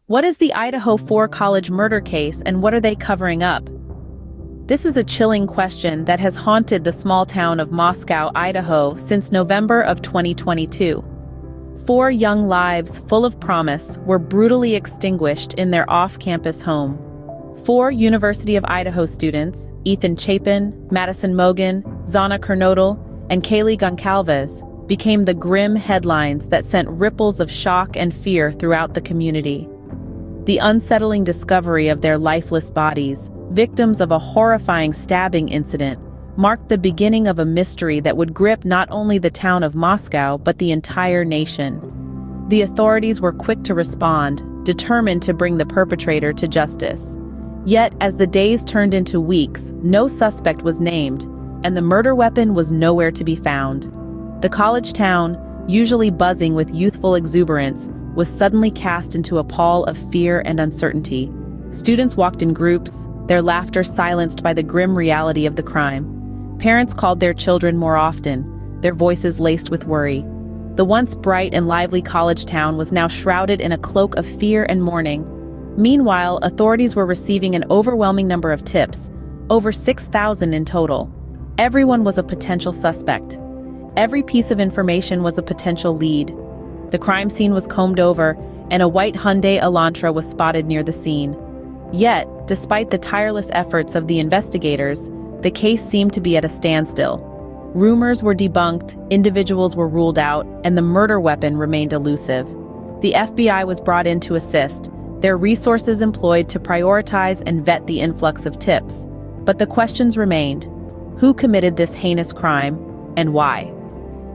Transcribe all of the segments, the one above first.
What is the Idaho 4 college murder case and what are they covering up? This is a chilling question that has haunted the small town of Moscow, Idaho since November of 2022. 4 young lives full of promise were brutally extinguished in their off-campus home. 4 University of Idaho students, Ethan Chapin, Madison Mogan, Zana Kernodle, and Kaylee Goncalves, became the grim headlines that sent ripples of shock and fear throughout the community. The unsettling discovery of their lifeless bodies, victims of a horrifying stabbing incident, marked the beginning of a mystery that would grip not only the town of Moscow but the entire nation. The authorities were quick to respond, determined to bring the perpetrator to justice. Yet, as the days turned into weeks, no suspect was named, and the murder weapon was nowhere to be found. The college town, usually buzzing with youthful exuberance, was suddenly cast into a pall of fear and uncertainty. Students walked in groups, their laughter silenced by the grim reality of the crime. Parents called their children more often, their voices laced with worry. The once bright and lively college town was now shrouded in a cloak of fear and mourning. Meanwhile, authorities were receiving an overwhelming number of tips, over 6,000 in total. Everyone was a potential suspect. Every piece of information was a potential lead. The crime scene was combed over, and a white Hyundai Elantra was spotted near the scene. Yet, despite the tireless efforts of the investigators, the case seemed to be at a standstill. Rumors were debunked, individuals were ruled out, and the murder weapon remained elusive. The FBI was brought in to assist, their resources employed to prioritize and vet the influx of tips. But the questions remained: who committed this heinous crime, and why?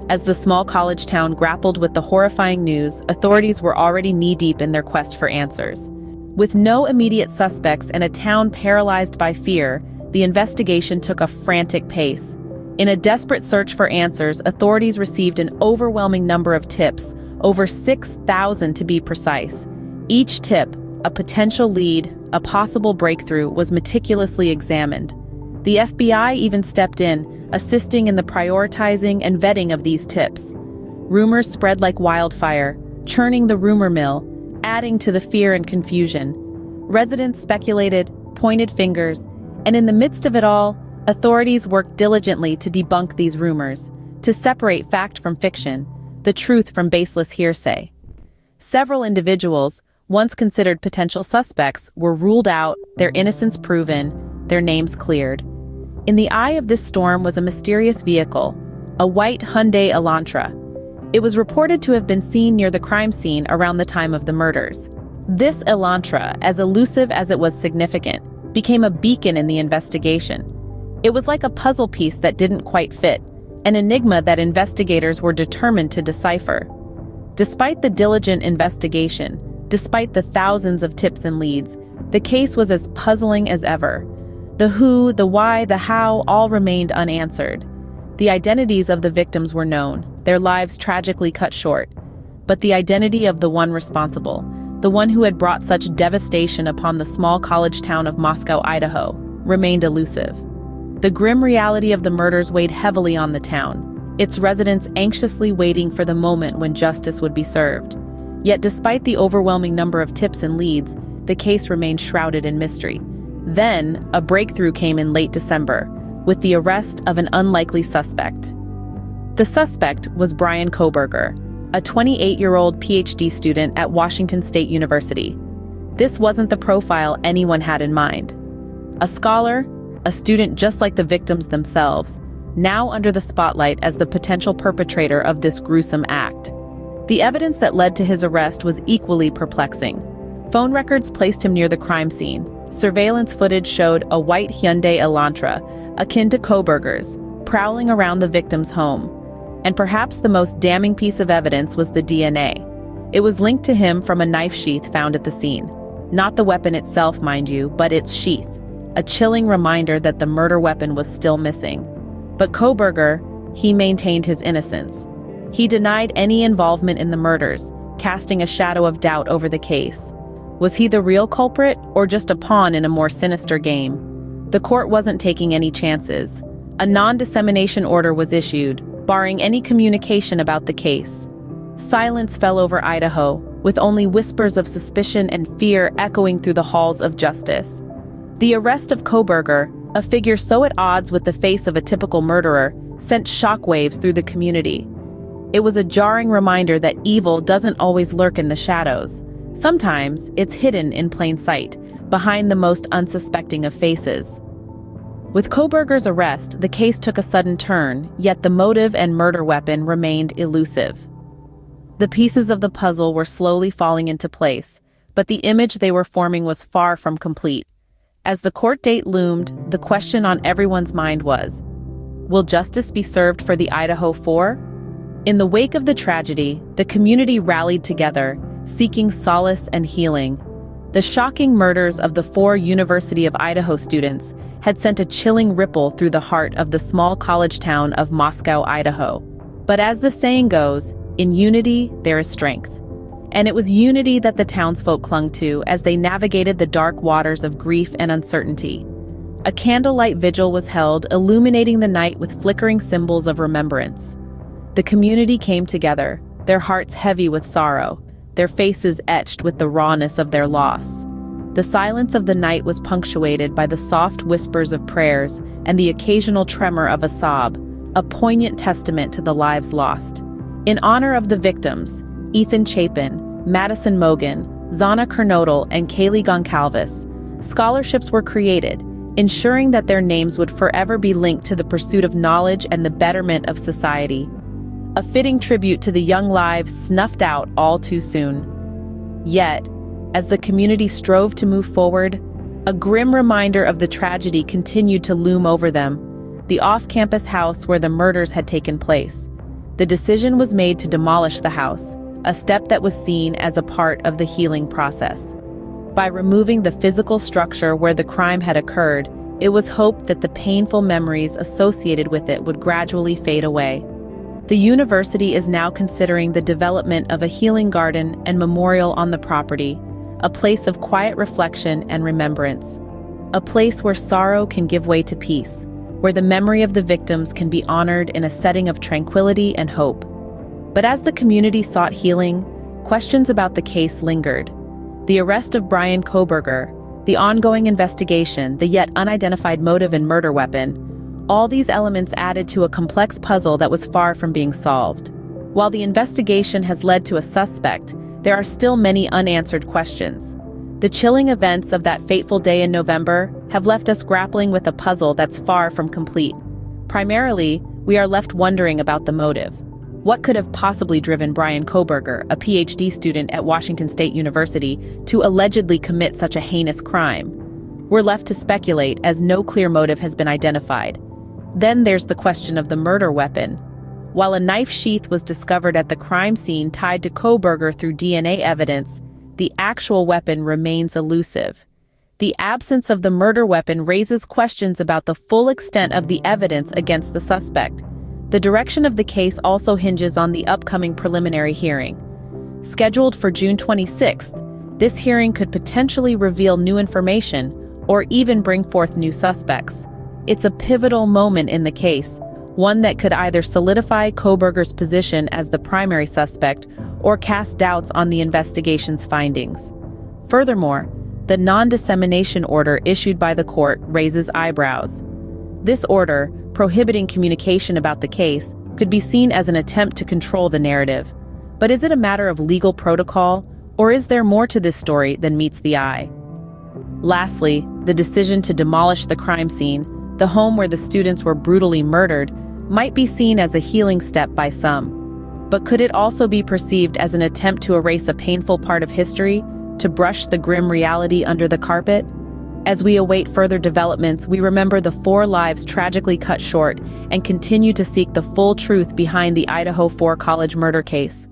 As the small college town grappled with the horrifying news, authorities were already knee-deep in their quest for answers. With no immediate suspects and a town paralyzed by fear, the investigation took a frantic pace. In a desperate search for answers, authorities received an overwhelming number of tips, over 6,000 to be precise. Each tip, a potential lead, a possible breakthrough, was meticulously examined. The FBI even stepped in, assisting in the prioritizing and vetting of these tips. Rumors spread like wildfire, churning the rumor mill, adding to the fear and confusion. Residents speculated, pointed fingers, and in the midst of it all, authorities worked diligently to debunk these rumors, to separate fact from fiction, the truth from baseless hearsay. Several individuals, once considered potential suspects, were ruled out, their innocence proven, their names cleared. In the eye of this storm was a mysterious vehicle, a white Hyundai Elantra. It was reported to have been seen near the crime scene around the time of the murders. This Elantra, as elusive as it was significant, became a beacon in the investigation. It was like a puzzle piece that didn't quite fit, an enigma that investigators were determined to decipher. Despite the diligent investigation, despite the thousands of tips and leads, the case was as puzzling as ever. The who, the why, the how all remained unanswered. The identities of the victims were known, their lives tragically cut short. But the identity of the one responsible, the one who had brought such devastation upon the small college town of Moscow, Idaho, remained elusive. The grim reality of the murders weighed heavily on the town, its residents anxiously waiting for the moment when justice would be served. Yet despite the overwhelming number of tips and leads, the case remained shrouded in mystery. Then, a breakthrough came in late December, with the arrest of an unlikely suspect. The suspect was Brian Kohberger, a 28-year-old PhD student at Washington State University. This wasn't the profile anyone had in mind. A scholar, a student just like the victims themselves, now under the spotlight as the potential perpetrator of this gruesome act. The evidence that led to his arrest was equally perplexing. Phone records placed him near the crime scene. Surveillance footage showed a white Hyundai Elantra, akin to Kohberger's, prowling around the victim's home. And perhaps the most damning piece of evidence was the DNA. It was linked to him from a knife sheath found at the scene. Not the weapon itself, mind you, but its sheath. A chilling reminder that the murder weapon was still missing. But Kohberger, he maintained his innocence. He denied any involvement in the murders, casting a shadow of doubt over the case. Was he the real culprit, or just a pawn in a more sinister game? The court wasn't taking any chances. A non-dissemination order was issued, barring any communication about the case. Silence fell over Idaho, with only whispers of suspicion and fear echoing through the halls of justice. The arrest of Kohberger, a figure so at odds with the face of a typical murderer, sent shockwaves through the community. It was a jarring reminder that evil doesn't always lurk in the shadows. Sometimes it's hidden in plain sight, behind the most unsuspecting of faces. With Kohberger's arrest, the case took a sudden turn, yet the motive and murder weapon remained elusive. The pieces of the puzzle were slowly falling into place, but the image they were forming was far from complete. As the court date loomed, the question on everyone's mind was, will justice be served for the Idaho 4? In the wake of the tragedy, the community rallied together, seeking solace and healing. The shocking murders of the 4 University of Idaho students had sent a chilling ripple through the heart of the small college town of Moscow, Idaho. But as the saying goes, in unity there is strength. And it was unity that the townsfolk clung to as they navigated the dark waters of grief and uncertainty. A candlelight vigil was held, illuminating the night with flickering symbols of remembrance. The community came together, their hearts heavy with sorrow, their faces etched with the rawness of their loss. The silence of the night was punctuated by the soft whispers of prayers and the occasional tremor of a sob, a poignant testament to the lives lost. In honor of the victims, Ethan Chapin, Madison Mogan, Zana Kernodle, and Kaylee Goncalves, scholarships were created, ensuring that their names would forever be linked to the pursuit of knowledge and the betterment of society. A fitting tribute to the young lives snuffed out all too soon. Yet, as the community strove to move forward, a grim reminder of the tragedy continued to loom over them: the off-campus house where the murders had taken place. The decision was made to demolish the house, a step that was seen as a part of the healing process. By removing the physical structure where the crime had occurred, it was hoped that the painful memories associated with it would gradually fade away. The university is now considering the development of a healing garden and memorial on the property, a place of quiet reflection and remembrance. A place where sorrow can give way to peace, where the memory of the victims can be honored in a setting of tranquility and hope. But as the community sought healing, questions about the case lingered. The arrest of Brian Kohberger, the ongoing investigation, the yet unidentified motive and murder weapon, all these elements added to a complex puzzle that was far from being solved. While the investigation has led to a suspect, there are still many unanswered questions. The chilling events of that fateful day in November have left us grappling with a puzzle that's far from complete. Primarily, we are left wondering about the motive. What could have possibly driven Brian Kohberger, a PhD student at Washington State University, to allegedly commit such a heinous crime? We're left to speculate, as no clear motive has been identified. Then there's the question of the murder weapon. While a knife sheath was discovered at the crime scene tied to Kohberger through DNA evidence, the actual weapon remains elusive. The absence of the murder weapon raises questions about the full extent of the evidence against the suspect. The direction of the case also hinges on the upcoming preliminary hearing. Scheduled for June 26th, this hearing could potentially reveal new information or even bring forth new suspects. It's a pivotal moment in the case, one that could either solidify Kohberger's position as the primary suspect or cast doubts on the investigation's findings. Furthermore, the non-dissemination order issued by the court raises eyebrows. This order, prohibiting communication about the case, could be seen as an attempt to control the narrative. But is it a matter of legal protocol, or is there more to this story than meets the eye? Lastly, the decision to demolish the crime scene, the home where the students were brutally murdered, might be seen as a healing step by some. But could it also be perceived as an attempt to erase a painful part of history, to brush the grim reality under the carpet? As we await further developments, we remember the 4 lives tragically cut short and continue to seek the full truth behind the Idaho 4 college murder case.